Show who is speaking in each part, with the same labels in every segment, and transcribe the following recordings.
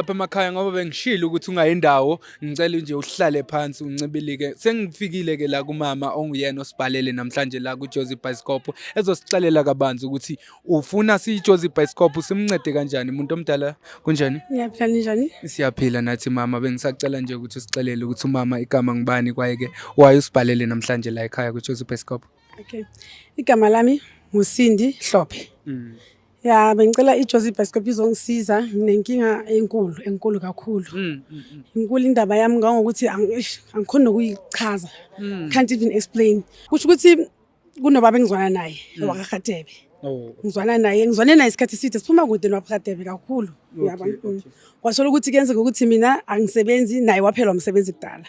Speaker 1: Lapha emakhaya ngoba bengishilo ukuthi ungayindawo ngicela nje uhlale phansi uncibilike sengifikile-ke la kumama onguyena osibhalele namhlanje la kuJozi Bhayisikobho ezosixelela kabanzi ukuthi ufuna siyiJozi Bhayisikobho simncede kanjani umuntu omdala kunjani?
Speaker 2: Ngiyaphila ninjani?
Speaker 1: Siyaphila nathi mama bengisacela nje ukuthi usixelele ukuthi umama igama ngibani kwaye-ke waye usibhalele namhlanje la ekhaya kuJozi Bhayisikobho.
Speaker 2: Okay. Igama lami nguSindi Hlophe. Ya bengicela iJozi Bhayisikobho izongisiza nginenkinga enkulu kakhulu. Inkulu indaba yami ngokuthi angikhona nokuyichaza. Can't even explain. Kusho ukuthi kunobaba engizwana naye wakakhatebe. Ngizwana naye isikhathi eside siphuma kude nowaphakadebe kakhulu. Yabona. Kwasho ukuthi kuyenzeka ukuthi mina angisebenzi naye waphela umsebenzi kudala.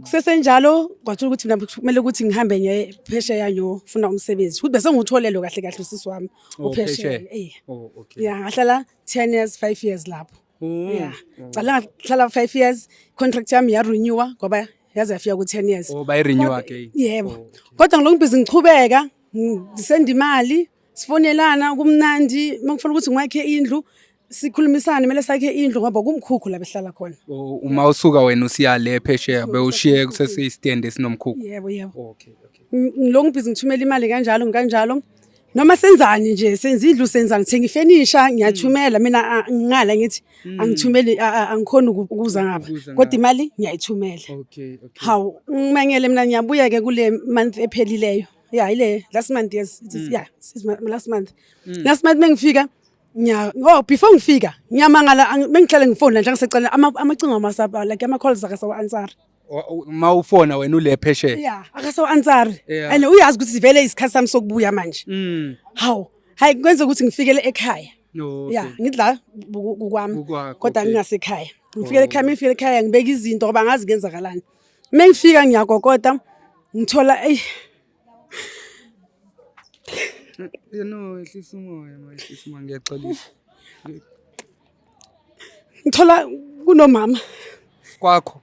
Speaker 2: Kusesenjalo kwathola ukuthi mina kumele ukuthi ngihambe ngiye phesheya ngiyofuna umsebenzi. Ukuthi bese ngutholelo kahle usisi wami uphesheya. Yeah, ngahlala 10 years 5 years lapho. Yeah. Ngahlala 5 years contract yami ya renew ngoba yaze yafika ku 10 years.
Speaker 1: Bayi renew again.
Speaker 2: Yebo. Kodwa ngilokubhizi ngichubeka ngisenda imali sifonelana kumnandi makufuna ukuthi ngwakhe indlu sikhulumisane mele sakhe indlu ngoba kumkhukhu la behlala khona.
Speaker 1: Uma usuka wena usiya le phesheya bewushiye kusese stand esinomkhukhu.
Speaker 2: Yebo. Okay. Ngilokubhizi ngithumela imali kanjalo noma senzani nje senza indlu senzani thenga ifurniture ngiyathumela mina ngingala ngithi angithumeli angikhona ukuza ngapha kodwa imali ngiyayithumela.
Speaker 1: Okay.
Speaker 2: Hawu ngimangele mina ngiyabuya ke kule month ephelileyo. Yeah, ile last month yes it's last month. Last month mengifika before ngifika ngiyamangala mengihlale ngifona nje ngisecela amacingo amasaba like ama calls akasawa answer.
Speaker 1: Mawufona wena ule phesheya.
Speaker 2: Yeah, akasawa answer. And uyazi ukuthi sivele isikhathi sami sokubuya manje. Hawu, hayi kwenza ukuthi ngifikele ekhaya. Yeah, ngidla kukwami kodwa ngingasekhaya. Ngifike ekhaya ngibeka izinto ngoba ngazi kenzakalani. Mengifika ngiyagogota ngithola
Speaker 1: ehlisa umoya ngiyaxolisa.
Speaker 2: Ngithola kunomama
Speaker 1: Kwakho.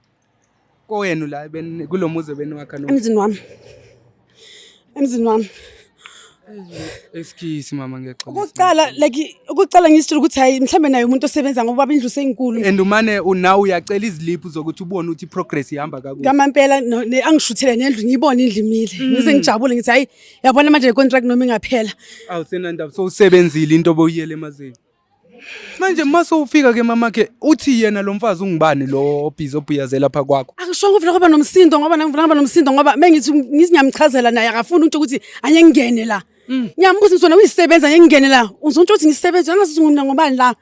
Speaker 1: Kowena la kulomuzi benwakha no.
Speaker 2: Emzini wami.
Speaker 1: Excuse mama ngiyaxolisa.
Speaker 2: Ukucala ngisitshela ukuthi hayi mhlambe naye umuntu osebenza ngoba indlu seyinkulu.
Speaker 1: And umane unawo uyacela iziliphu zokuthi ubone ukuthi progress ihamba kakuhle.
Speaker 2: Ngamampela angishuthele nendlu ngiyibona indlu imile. Ngize ngijabule ngithi hayi yabona manje icontract noma ingaphela.
Speaker 1: Awusenandaba so usebenzile into obuyele emazweni. Manje maso ufika ke mama ke uthi yena lo mfazi ungibani lo obhizi obhuyaze lapha kwakho.
Speaker 2: Akusho ngivula ngoba nomsindo ngoba mengithi ngiyamchazela naye akafuni ukuthi anye ngingene la. Ngiyambuza ukuthi wena uyisebenza anye ngingene la. Uzonto ukuthi ngisebenza ngasithi ngumna ngobani la.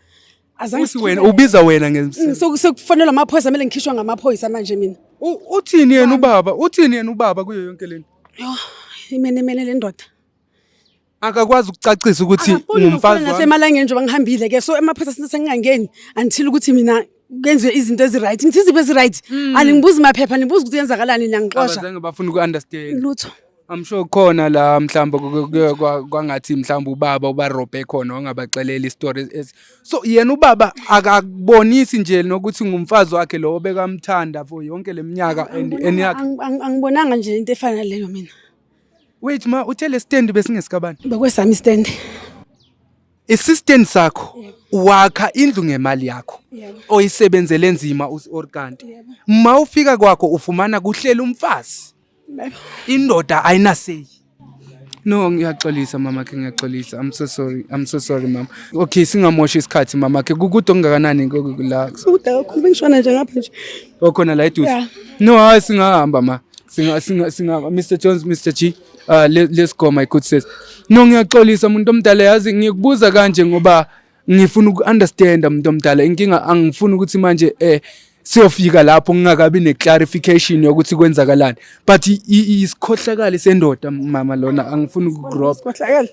Speaker 1: Uthi wena ubiza wena ngemsebenzi.
Speaker 2: Sekufanele amaphoyisa mele ngikhishwa ngamaphoyisa manje mina.
Speaker 1: Uthini yena ubaba kuyo yonke lento?
Speaker 2: Yo, imene le ndoda.
Speaker 1: Akakwazi ukucacisa ukuthi ngumfazi wami.
Speaker 2: Nasemalangeni nje bangihambile ke so emaphoyisa sengingangeni until ukuthi mina kwenziwe izinto eziright. Ngithi izinto eziright aningibuzi maphepha nibuza ukuthi yenzakalani niyangixosha.
Speaker 1: Abazange bafuna uku-understand.
Speaker 2: Lutho.
Speaker 1: I'm sure khona la mhlamba kwangathi mhlamba ubaba ubarobhe khona ongabaxelela istory so yena ubaba akakubonisi nje nokuthi ngumfazi wakhe lo obekamthanda for yonke leminyaka yakhe.
Speaker 2: Angibonanga nje into efana leyo mina.
Speaker 1: Wait ma uthele stand besingesikabani?
Speaker 2: Bekwesami stand.
Speaker 1: Assistant sakho wakha indlu ngemali yakho oyisebenzele nzima usorganti. Ma ufika kwakho ufumana kuhlela umfazi. Indoda ayinasey. No ngiyaxolisa mama ke ngiyaxolisa. I'm so sorry mama. Okay singamoshi isikhathi mama ke kukude ongakanani la.
Speaker 2: Kude kakhulu bengishona nje ngapha nje.
Speaker 1: Okhona la eduze. No hayi singahamba ma. Singa Mr Jones Mr G let's go my good sis. No ngiyaxolisa umuntu omdala yazi ngikubuza kanje ngoba ngifuna uku-understand umuntu omdala inkinga angifuni ukuthi manje siyofika lapho ngingakabi neclarification yokuthi kwenzakalani but isikhohlakala sendoda mama lona angifuni ukugrow up.
Speaker 2: Isikhohlakala.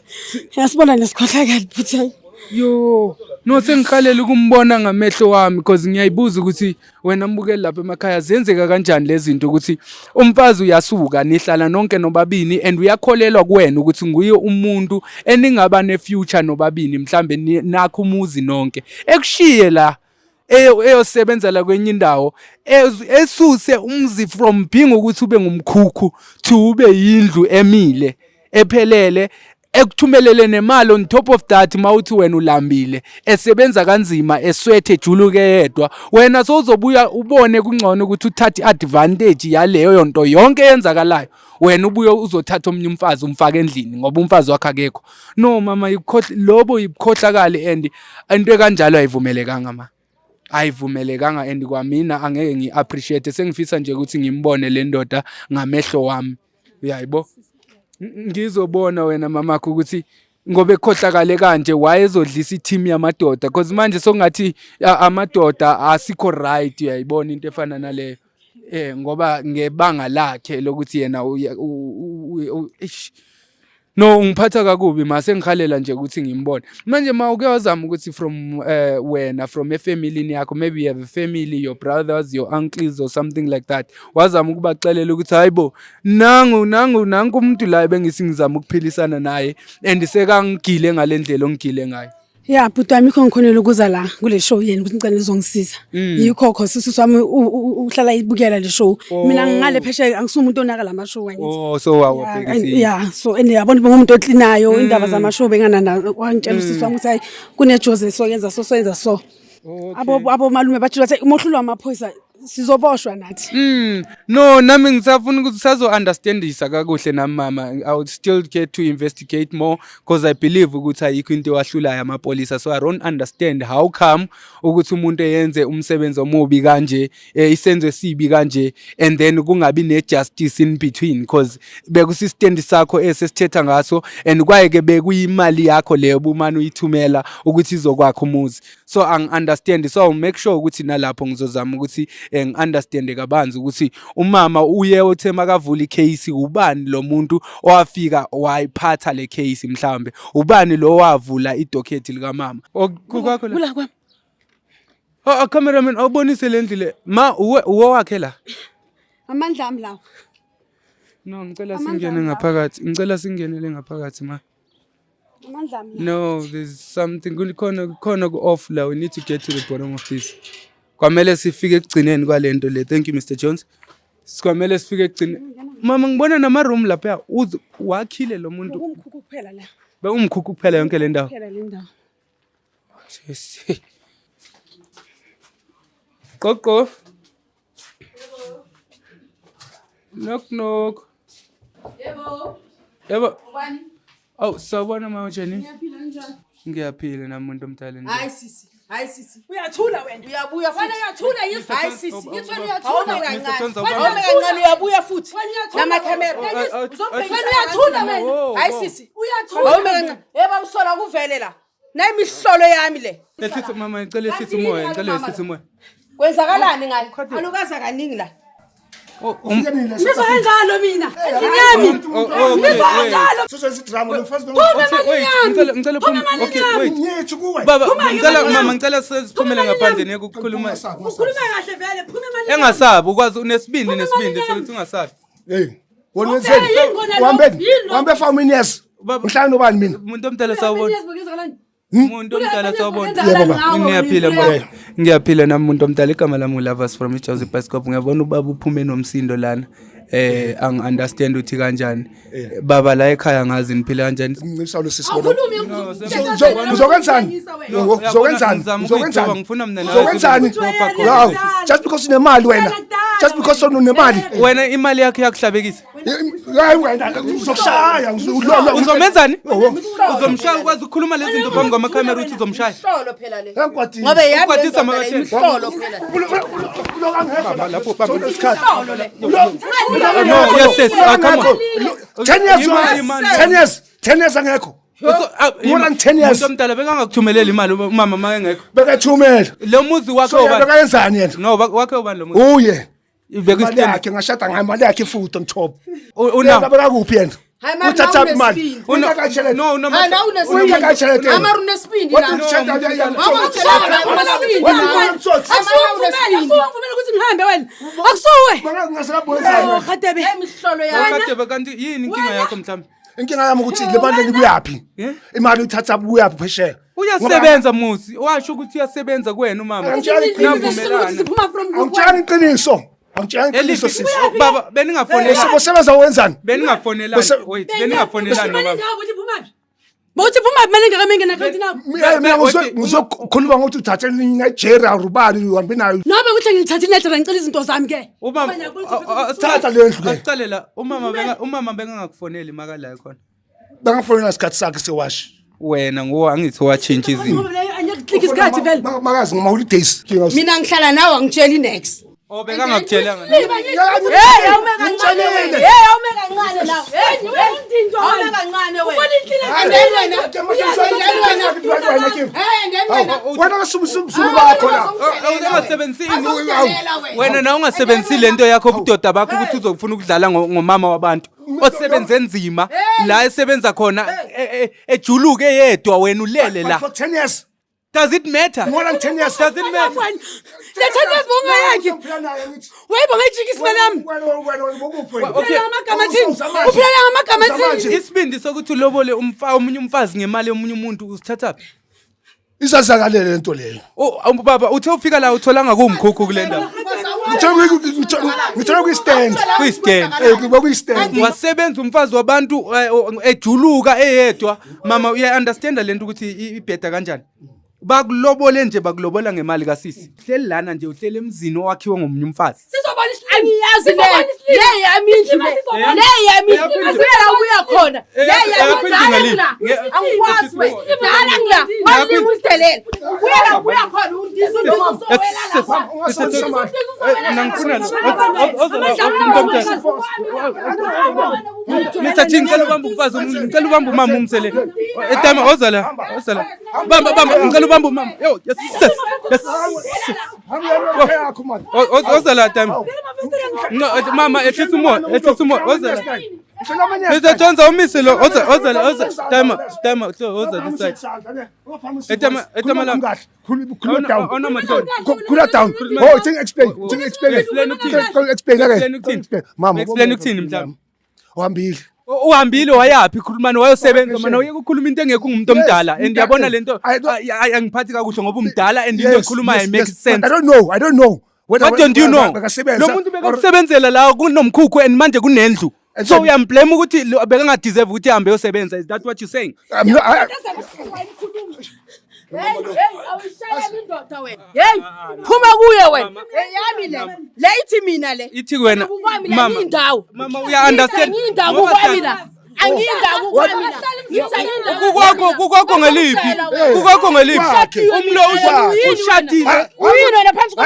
Speaker 2: Yasibona nesikhohlakala futhi.
Speaker 1: Yo no sengikhalela ukumbona ngamehlo wami because ngiyayibuza ukuthi wena mbukeli lapha emakhaya zenzeka kanjani lezi zinto ukuthi umfazi uyasuka nihlala nonke nobabini and uyakholelwa kuwena ukuthi nguye umuntu eningaba nefuture nobabini mhlambe nakho umuzi nonke ekushiye la eyosebenza la kwenye indawo esuse umzi from being ukuthi ube ngumkhukhu to ube yindlu emile ephelele ekuthumelele nemali on top of that mawuthi wena ulambile esebenza kanzima eswethe ejuluke yedwa wena sozobuya ubone kungcono ukuthi uthathe advantage yaleyo yonto yonke yenzakalayo wena ubuye uzothatha omnye umfazi umfaka endlini ngoba umfazi wakhe akekho no mama lobo yibukhohlakale and into ekanjalo ayivumelekanga ma ayivumelekanga and kwamina angeke ngiappreciate sengifisa nje ukuthi ngimbone le ndoda ngamehlo wami uyayibo ngizobona wena mamakho ukuthi ngoba ekhohlakale kanje wayezodlisa i-team yamadoda because manje sokungathi amadoda asikho right uyayibona into efana naleyo ngoba ngebanga lakhe lokuthi yena no ngiphatha kakubi mase ngikhalela nje ukuthi ngimbone manje mawuke wazama ukuthi from wena from efamily yakho maybe you have a family your brothers your uncles or something like that wazama ukubaxelela ukuthi hayibo nangu umuntu la bengisingizama ukuphilisana naye and sekangigile ngalendlela ongigile ngayo
Speaker 2: ya but wami ngikhonela ukuza la kule show yeni ukuthi ngicela izongisiza yikho sisi wami uhlala ibukela le show mina ngale pheshe angisumuntu onaka la show
Speaker 1: oh so wawabhekisi
Speaker 2: yeah so and yabona ngumuntu ocleanayo indaba zama show bengana wangitshela usisi wami ukuthi hayi kune Jose so yenza so abo malume bathi bathi umohlulo amaphoyisa sizoboshwa nathi
Speaker 1: no nami ngisafuna ukuthi sazo understandisa kakuhle nami mama I would still get to investigate more because I believe ukuthi ayikho into wahlulayo amapolisa so I don't understand how come ukuthi umuntu eyenze umsebenzi omubi kanje isenzo esibi kanje and then kungabi ne justice in between because bekusistandi sakho esesithetha ngaso and kwayeke bekuyimali yakho leyo bumani uyithumela ukuthi izokwakho umuzi so ang understand so I'll make sure ukuthi nalapho ngizozama ukuthi ngi-understand kabanzi ukuthi umama uye othe makavula icase ubani lo muntu owafika wayiphatha le case mhlambe ubani lo wavula idocket lika mama kwakho la
Speaker 2: kwami
Speaker 1: cameraman awubonise lendle ma uwe wakhe la
Speaker 2: amandla ami lawo
Speaker 1: no ngicela singene ngaphakathi ngicela singenele ngaphakathi ma
Speaker 2: amandla ami
Speaker 1: no there's something khona ku off la we need to get to the bottom of this kwamele sifike ekugcineni kwalento le thank you Mr Jones sikwamele sifike ekugcineni mama ngibona nama room lapha wakhile lo muntu
Speaker 2: umkhukhu kuphela la
Speaker 1: bekumkhukhu kuphela yonke le ndawo
Speaker 2: kuphela le ndawo
Speaker 1: yes Gogo knock yebo ubani aw sawubona mama Jenny ngiyaphila njani ngiyaphila nami umuntu omdala nje
Speaker 3: hayi sisi
Speaker 2: uyathula wena
Speaker 3: uyabuya futhi
Speaker 2: uyathula yini
Speaker 3: hayi sisi
Speaker 2: ngithwala uyathula
Speaker 3: kancane uyabuya futhi nama camera
Speaker 2: uyathula wena
Speaker 3: hayi sisi
Speaker 2: uyathula
Speaker 3: kancane yebo usola kuvele la nayi imihlolo yami le
Speaker 1: Ethi mama ngicela isithi umoya
Speaker 3: kwenzakalani ngayo alukaza kaningi la
Speaker 2: ngizoyenjalo mina inyami ngizoyenjalo
Speaker 4: sosenza idrama lomfazi
Speaker 1: ngicela phuma okay wait
Speaker 4: ngithi kuwe
Speaker 1: baba ngicela siphumele ngaphandle neke ukukhuluma
Speaker 2: ukhuluma kahle vele phuma imali
Speaker 1: engasabi ukwazi unesibindi sokuthi ungasabi
Speaker 4: hey wona wenzeni wambe famini yes mhlawumbe nobani mina
Speaker 1: umuntu omdala sawubona umuntu omdala sawubona
Speaker 4: yebo
Speaker 1: ngiyaphila nami umuntu omdala igama lami uLovers from Joseph Bioscope ngiyabona ubaba uphume nomsindo lana ang understand uthi kanjani baba la ekhaya ngazi niphila kanjani
Speaker 4: ngicisha sisibona uzokwenzani
Speaker 1: ngifuna mina
Speaker 4: uzokwenzani just because unemali wena just because unemali
Speaker 1: wena imali yakhe yakuhlabekisa
Speaker 4: hayi wena uzokushaya
Speaker 1: uzomenzani uzomshaya ukwazi ukukhuluma lezi zinto phambi kwamakhamera uthi uzomshaya
Speaker 3: ihlolo phela le
Speaker 4: enkwati
Speaker 3: ngoba
Speaker 1: ukwatisa makatheni
Speaker 3: ihlolo phela
Speaker 1: lapho phambi
Speaker 3: ihlolo le
Speaker 1: no yes come on
Speaker 4: 10 years angekho more than 10 years
Speaker 1: umuntu omdala bekangakuthumelela imali umama makengekho
Speaker 4: bekethumela
Speaker 1: lo muzi wakhe
Speaker 4: so bekayenzani yena
Speaker 1: no wakhe ubani lo muzi
Speaker 4: uye
Speaker 1: bekusitenda
Speaker 4: yakhe ngashada ngemali yakhe futhi on top
Speaker 1: una
Speaker 4: bekakuphi yena uthatha imali
Speaker 1: no
Speaker 3: ama unesibindi la
Speaker 2: Ngivumela ukuthi ngihambe wena akusuwe khatebe
Speaker 3: imihlolo yami
Speaker 1: kade kanti yini inkinga yakho mhlawumbe
Speaker 4: inkinga yami ukuthi le mali kuyapi imali uthatha kuyapi phesheya
Speaker 1: uyasebenza musi washo ukuthi uyasebenza kuwena umama
Speaker 4: angitshela iqiniso angitshela iqiniso sisi
Speaker 1: baba beningafonela
Speaker 4: usebenza wenzani
Speaker 1: beningafonelani wait beningafonelani baba
Speaker 2: Bokuthi phuma kumele ngekamenge nakhona nawo.
Speaker 4: Mina ngizokhuluma ngokuthi uthathe iNigeria rubani uhambe nayo.
Speaker 2: Nobe ukuthi ngithatha iNigeria ngicela izinto zami ke.
Speaker 4: Thatha le ndlu le.
Speaker 1: Asicalela umama bengangakufoneli makala khona.
Speaker 4: Bangafonela isikhathi sakhe sewash.
Speaker 1: Wena angithi watshintsha izinto.
Speaker 2: Angiyaklikha isikhathi vele.
Speaker 4: Makazi ngoma holidays.
Speaker 3: Mina ngihlala nawe angitsheli next.
Speaker 1: Oh bekangakutshela ngani?
Speaker 3: Hey awumeka kancane wena. Hey awumeka kancane la. Hey awumeka kancane wena.
Speaker 4: Wena ngasubisubusuku bakho la.
Speaker 1: Wena na ungasebenzisi lento yakho ubudoda bakho ukuthi uzofuna ukudlala ngomama wabantu. Osebenze nzima la esebenza khona ejuluke yedwa wena ulele la.
Speaker 4: For 10 years.
Speaker 1: Does it matter?
Speaker 4: More than 10 years.
Speaker 1: Does it matter?
Speaker 2: Le 10 years bonga yakhe. Wayebo ngijika isimali yami.
Speaker 1: Okay.
Speaker 2: Uphela ngamagama athini?
Speaker 1: Isibindi sokuthi ulobole omunye umfazi ngemali yomunye umuntu usithatha.
Speaker 4: Isazakalele lento leyo.
Speaker 1: Oh baba uthe ufika la utholanga kumkhukhu kule ndawo.
Speaker 4: Ngithola kwi-stand.
Speaker 1: Kwi-stand.
Speaker 4: Kuba kwi-stand.
Speaker 1: Wasebenza umfazi wabantu ejuluka eyedwa. Mama uya understand lento ukuthi ibheda kanjani? Bakulobole nje bakulobola ngemali kasisi. Hleli lana nje uhlele emzini owakhiwe ngomunye umfazi.
Speaker 2: Sizobona
Speaker 3: angiyazi le yami indlu le yami asela ubuya khona le yami angikwazi wena dala ngila mali usidelela ubuya khona undizo
Speaker 1: nangifuna Mr. Chin ngicela ubamba umfazi ngicela ubamba umama umsele etama ozala bamba ngicela ubamba umama yo yes ozala time no mama ehlisa umoya ozala Mr. Jones umisilo ozala time ozala this side etama la
Speaker 4: Cool down. Oh, explain. Mama,
Speaker 1: explain ukuthini mhlawumbe
Speaker 4: uhambile
Speaker 1: wayapi khulumani wayosebenza mana uye ukukhuluma into engekho ngumuntu omdala and yabona lento angiphathi kakuhle ngoba umdala and into ekhulumayo it makes sense.
Speaker 4: I don't know.
Speaker 1: What don't you know? Lo muntu bekusebenzela la kunomkhukhu and manje kunendlu. So uyamblame ukuthi bekangadeserve ukuthi ahambe yosebenza. Is that what you saying?
Speaker 3: awushayela indoda wena phuma kuye wena yami le ithi mina le
Speaker 1: ithi wena
Speaker 3: mama indawo
Speaker 1: mama uya understand
Speaker 3: indawo kwami la angiyindawo kwami la
Speaker 1: kukwakho ngeliphi umlo ushatile
Speaker 3: uyini wena phansi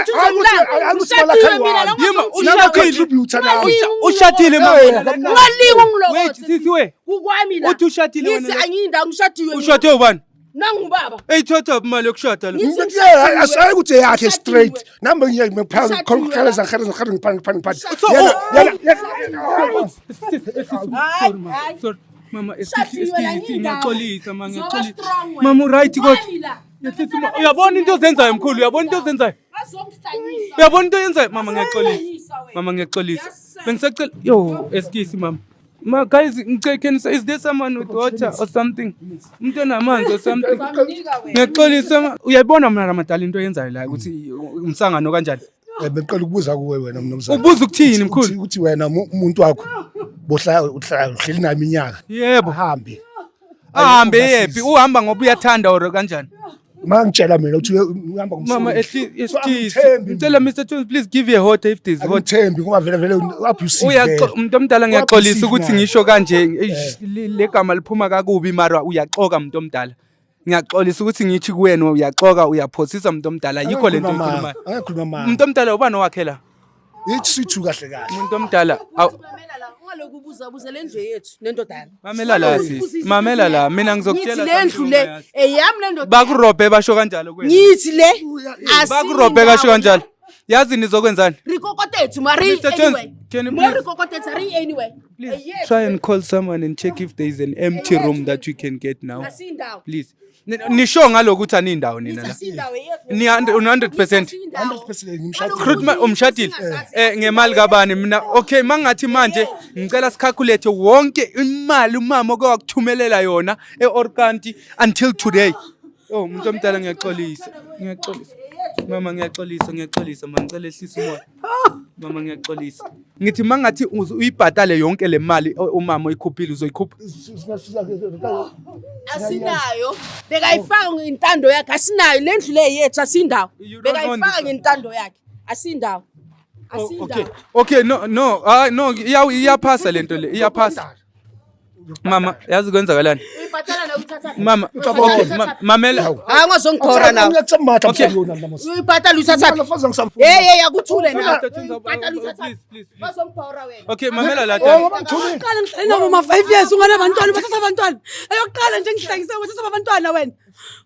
Speaker 1: ushatile
Speaker 3: mama ngaliwe ngilo
Speaker 1: wait sisi we
Speaker 3: kukwami la
Speaker 1: uthi ushatile wena
Speaker 3: ngisi angiyindawo ngishadiwe
Speaker 1: ushate ubani
Speaker 3: nangubaba
Speaker 1: eyithatha imali yokushada la
Speaker 4: asayi ukuthi yakhe straight namba ngiyaphanga khokheleza ngiphangi
Speaker 1: sorry mama ngiyaxolisa mama right kodwa uyabona into ozenzayo mkhulu uyabona into oyenzayo mama ngiyaxolisa bengisacela yo excuse mama guys is there someone with water or something umuntu onamanzi or something ngiyaxolisa uyayibona mina ramadala into oyenzayo la ukuthi umsangano kanjani
Speaker 4: bengicela ukubuza kuwe wena mnumzane
Speaker 1: ubuza ukuthini mkhulu
Speaker 4: ukuthi wena umuntu wakho uhleli nami iminyaka
Speaker 1: yebo
Speaker 4: ahambe
Speaker 1: yepi uhamba ngoba uyathanda or kanjani
Speaker 4: mangitshela mina ukuthi uhamba ngomsana
Speaker 1: mama ngicela Mr. Jones please give a hot if there's hot
Speaker 4: Thembi ngoba vele abusive
Speaker 1: umuntu omdala ngiyaxolisa ukuthi ngisho kanje legama liphuma kakubi mara uyaxoka umuntu omdala ngiyaxolisa ukuthi ngithi kuwena uyaxoka uyaphosisa umuntu omdala yikho lento ikhuluma umuntu omdala ubani owakhela
Speaker 4: ithi sithu kahle
Speaker 1: umuntu omdala
Speaker 3: ngaloku buza lendlu yethu nendodana
Speaker 1: mamela la mina ngizokutshela
Speaker 3: lendlu le eyami lendoda
Speaker 1: bakurobhe basho kanjalo kwena
Speaker 3: ngithi le
Speaker 1: bakurobhe kasho kanjalo yazi nizokwenzani
Speaker 3: rikokotethu mari anyway
Speaker 1: can you please
Speaker 3: rikokotethu ari anyway
Speaker 1: please try and call someone and check if there is an empty room that we can get now please nisho ngalokuthi anindawo nina la ni 100% umshadile ngemali kabani mina okay mangathi manje ngicela sikhalculate wonke imali umama okwakuthumelela yona eOrkanti until today oh umuntu omdala ngiyaxolisa Mama ngiyaxolisa mama ngicela ehlisa umoya. Mama ngiyaxolisa. Ngithi mangathi uyibhatale yonke le mali umama oyikhuphile uzoyikhupha.
Speaker 3: Asinayo. Bekayifaka ngintando yakhe asinayo lendlu le yethu asindawo. Bekayifaka ngintando yakhe asindawo.
Speaker 1: Okay, no, no, iyaphasa lento le, iyaphasa. Mama, yazi kwenzakalani?
Speaker 3: Uyibhatala na uthatha.
Speaker 1: Mama, okay, mamela.
Speaker 3: Angazongithora nawe. Uyibhatala uthatha. Hey, akuthule na. Uyibhatala uthatha. Bazongithora wena.
Speaker 1: Okay, mamela la.
Speaker 2: Uqala ngihlala noma 5 years ungana abantwana bathatha abantwana. Ayoqala nje ngihlangisa bathatha abantwana wena.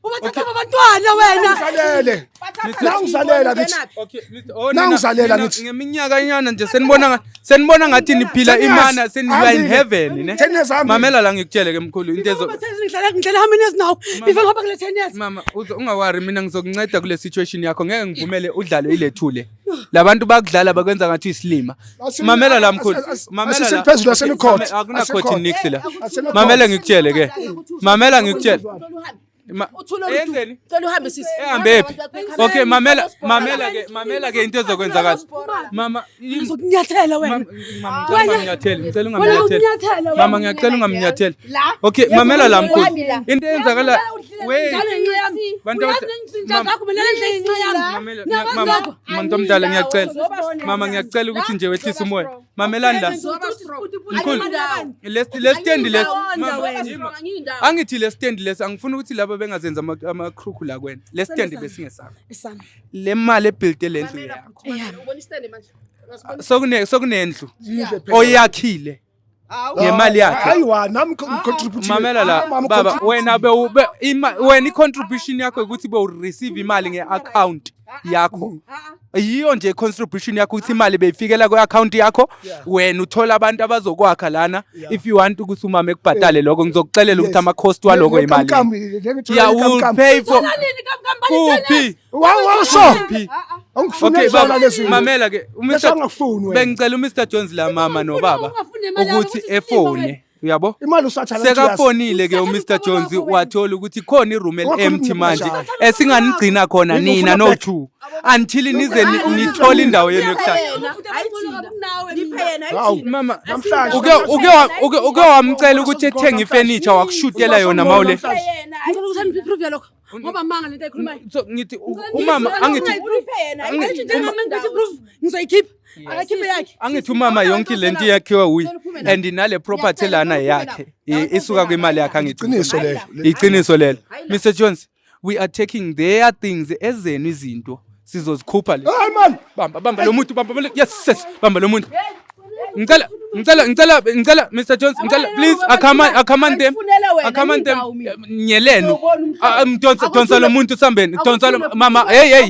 Speaker 2: Ubathatha abantwana wena.
Speaker 4: Nangisalela ngithi.
Speaker 1: Okay,
Speaker 4: nangisalela ngithi.
Speaker 1: Ngeminyaka inyana nje senibona ngathi niphila imana seniya in heaven, ne? Mamela la ngikutshele ke mkhulu into ezo.
Speaker 2: Ngihlala how many years now? Before ngoba kule 10 years.
Speaker 1: Mama, ungawari mina ngizokunceda kule situation yakho ngeke ngivumele udlale ilethule. Labantu bakudlala bakwenza ngathi isilima. Mamela la mkhulu. Mamela la.
Speaker 4: Phezulu aseni court.
Speaker 1: Akuna court nix la. Mamela ngikutshele ke. Mamela ngikutshele. Yenzeni?
Speaker 3: Cela uhambe sisi.
Speaker 1: Ehambe phi? Okay, mamela ke into ezokwenzakala. Mama,
Speaker 2: ngizokunyathela wena.
Speaker 1: Ngicela ungaminyatheli. Mama ngiyacela ungaminyatheli. Okay, mamela la mkhulu. Into eyenzakala bantu Mama mdala ngiyacela. Mama ngiyacela ukuthi nje wehlise umoya. Mamelani la. Mkhulu. Le stand les. Angithi le stand les angifuni ukuthi laba bengazenza amakhruku la kwena. Le stand besingesakho.
Speaker 2: Isami.
Speaker 1: Le mali ebuilt lendlu yakho.
Speaker 3: Ubona istand manje.
Speaker 1: Sokunendlu oyakhile ngemali yakhe.
Speaker 4: Hayiwa nami contribute.
Speaker 1: Mamela la baba wena wena i-contribution yakho ukuthi receive imali nge-account yakho. Yiyo nje contribution yakho ukuthi imali beyifikela ku-account yakho wena uthola abantu abazokwakha lana. If you want ukuthi umama ekubhatale lokho ngizokuxelela ukuthi ama-cost waloko imali. Yeah, will pay for kuphi.
Speaker 4: Wawusho.
Speaker 1: Okay baba mamela ke bengicela uMr Jones la mama no baba ukuthi efone uyabo
Speaker 4: imali usathala
Speaker 1: sekafonile ke uMr Jones wathola ukuthi khona iroom empty manje esinganigcina khona nina no two until nize nithola indawo yenu yokuhlala. Mama uke wamcela ukuthi ethenge ifurniture wakushutela yona mawule.
Speaker 2: Ngoba manga lento ekhulumayo.
Speaker 1: So ngithi umama angithi
Speaker 2: ngizoyikhipha. Akakhiphe yakhe.
Speaker 1: Angithi umama yonke lento yakhiwa uyi and nale property lana yakhe isuka kwimali yakhe angithi iqiniso lelo. Mr Jones, we are taking their things ezenu izinto sizozikhupha le.
Speaker 4: Hayi man.
Speaker 1: Bamba lo muntu bamba. Yes, bamba lo muntu. Ngicela Mr Jones, ngicela please accommand them nyelenu mdonsa lo muntu sambeni donsa lo mama hey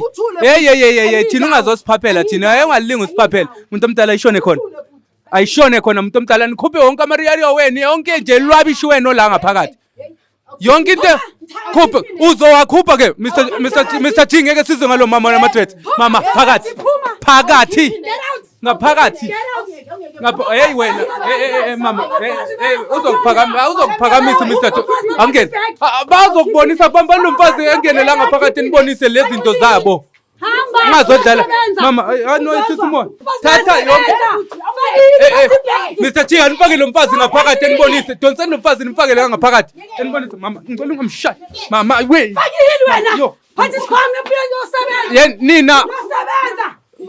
Speaker 1: thina ungazosiphaphela thina ungalinga usiphaphela umuntu omdala ayishone khona umuntu omdala nikhuphe wonke amariyariyo wenu yonke nje lwabishi wenu la ngaphakathi yonke into khuphe uzowakhupha ke Mr G ngeke sizwe ngalo mama namathreat mama phakathi ngaphakathi hey wena mama uzokuphakamisa Mr Jones angene bazokubonisa bamba lo mfazi engene la ngaphakathi nibonise lezi zinto zabo ngazodlala mama no isimo thatha yonke Mr G anifake lo mfazi ngaphakathi enibonise donseni lo mfazi nifake la ngaphakathi enibonise mama ngicela ungamshayi mama we
Speaker 2: yo athi sikhona ebuye ngiyosebenza
Speaker 1: nina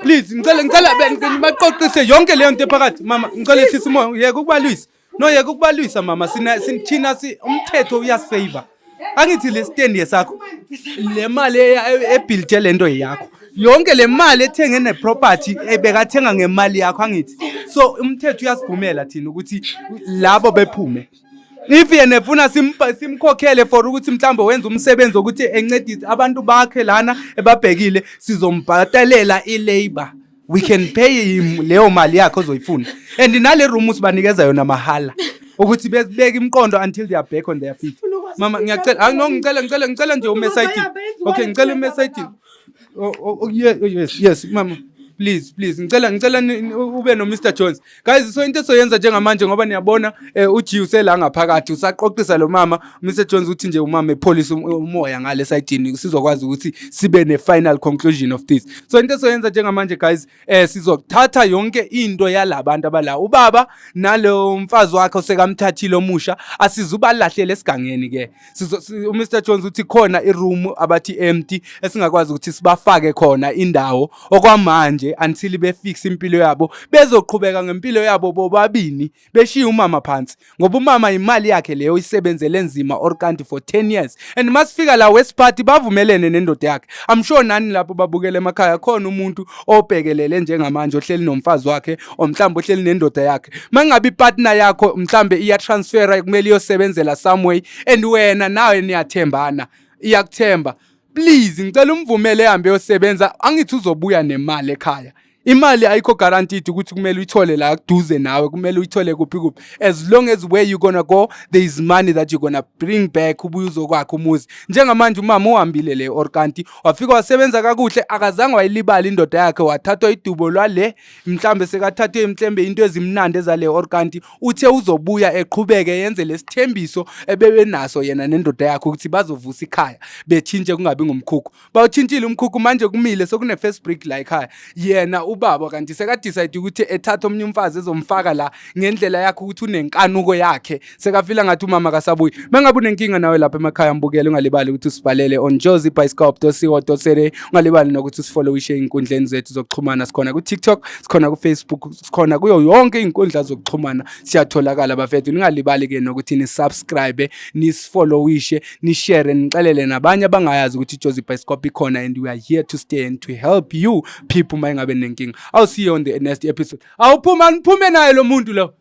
Speaker 1: please ngicela baqoqise yonke leyo nto ephakathi mama ngicela isimo yeke ukubalwisa mama thina umthetho uyasavor angithi le stand yesakho le mali ebuilt lento yakho yonke le mali ethenge ne property ebekathenga ngemali yakho angithi so umthetho uyasivumela thina ukuthi labo bephume if yena efuna simkhokhele for ukuthi mhlambe wenza umsebenzi ukuthi encedise abantu bakhe lana ebabhekile sizombhatalela ilabor we can pay him leyo mali yakhe ozoyifuna and nale room usibanikeza yona mahala ukuthi bezibeke imqondo until they are back on their feet mama ngiyacela ngicela nje umessage okay ngicela umessage yes mama please ngicela ube no Mr Jones guys. So into soyenza njengamanje ngoba niyabona uG usela ngaphakathi usaqoqisa lo mama. Mr Jones uthi nje umama epolice umoya ngale side sizokwazi ukuthi sibe ne final conclusion of this. So into soyenza njengamanje guys, sizothatha yonke into yalabantu abala ubaba nalo mfazi wakhe osekamthathile omusha, asizubalahlele esigangeni ke. Mr Jones uthi khona iroom abathi empty esingakwazi ukuthi sibafake khona indawo okwamanje until befix impilo yabo, bezoqhubeka ngempilo yabo bobabini beshiya umama phansi, ngoba umama imali yakhe leyo isebenzele nzima orkanti for 10 years. And masifika la West Party bavumelene nendoda yakhe. I'm sure nani lapho babukele emakhaya khona umuntu obhekelele njengamanje ohleli nomfazi wakhe omhlambe ohleli nendoda yakhe. Mangabe ipartner yakho mhlambe iya transfera kumele iyosebenzela somewhere and wena nawe niyathembana iyakuthemba, please ngicela umvumele ehambe yosebenza. Angithi uzobuya nemali ekhaya. Imali ayikho guaranteed ukuthi kumele uyithole la kuduze nawe, kumele uyithole kuphi. As long as where you gonna go there is money that you gonna bring back ubuye uzokwakho umuzi. Njengamanje umama uhambile le orkanti wafika wasebenza kakuhle, akazange wayilibala indoda yakhe, wathathwa idubo lwale mhlambe sekathathwe mhlambe into ezimnandi ezale orkanti. Uthe uzobuya eqhubeke yenze lesithembiso ebebenaso yena nendoda yakhe ukuthi bazovusa ikhaya bethinje kungabi ngumkhukhu. Bawuthintile umkhukhu manje kumile sokune first break la ekhaya. Yena ubaba kanti sekadecide ukuthi ethatha omnye umfazi ezomfaka la ngendlela yakhe ukuthi unenkanuko yakhe, sekafila ngathi umama kasabuyi. Mangabe unenkinga nawe lapha emakhaya mbukele, ungalibali ukuthi usibhalele on josiebioscope.co.za. Ungalibali nokuthi usifollow share inkundleni zethu zokuxhumana. Sikhona ku TikTok, sikhona ku Facebook, sikhona kuyo yonke inkundla zokuxhumana siyatholakala bafethu. Ningalibali ke nokuthi ni subscribe, ni followishe, ni share, nixelele nabanye abangayazi ukuthi Josie Bioscope ikhona, and we are here to stay and to help you people mangabe nenkinga. I'll see you on the next episode. Awuphuma niphume naye lo muntu lo.